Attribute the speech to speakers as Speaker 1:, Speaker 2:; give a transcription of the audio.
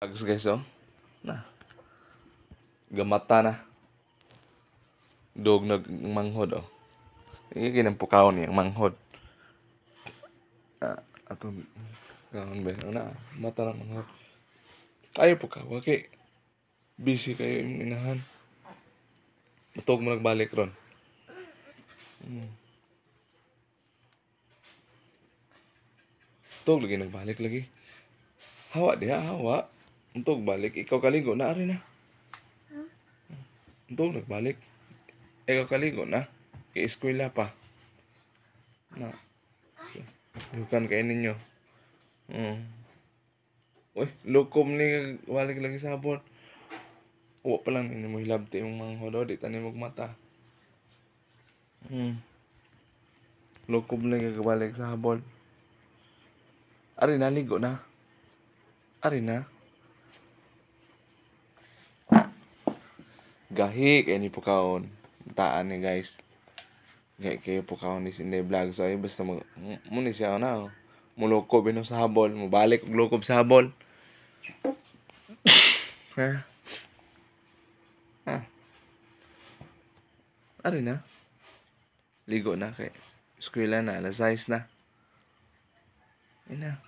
Speaker 1: Agus guys, oh. Na. Gamata na. Dog nagmanghod, oh. Ini ginampukaw niya ang manghod. Atong kaon ba? Na, mata na manghod. Ayaw po ka, waki. Busy kayo yung inahan. Matog mo nagbalik ron. Tog lagi nagbalik lagi. Hawa diha, hawa. Untog balik, ikaw kaligo na ari na. Untog nagbalik. Ikaw kaligo na. Kay eskwela pa. Na. Bukan kayo ninyo. Uy, lukom ni balik lagi sabon. Uwa pa lang ini mo hilabti yung mga hodo, di tani magmata. Lukom lagi balik sabon. Ari na, ligo na. Ari na. Gahi kayo ni Pukaon. Taan ni guys. Gahi kayo Pukaon ni Sinday Vlog. So ay basta muna siya na. Mulukob ino sa habol. Mabalik og lukob sa habol. Ha? Ari na. Ligo na kay eskwela na. Alas 6 na. Ay na.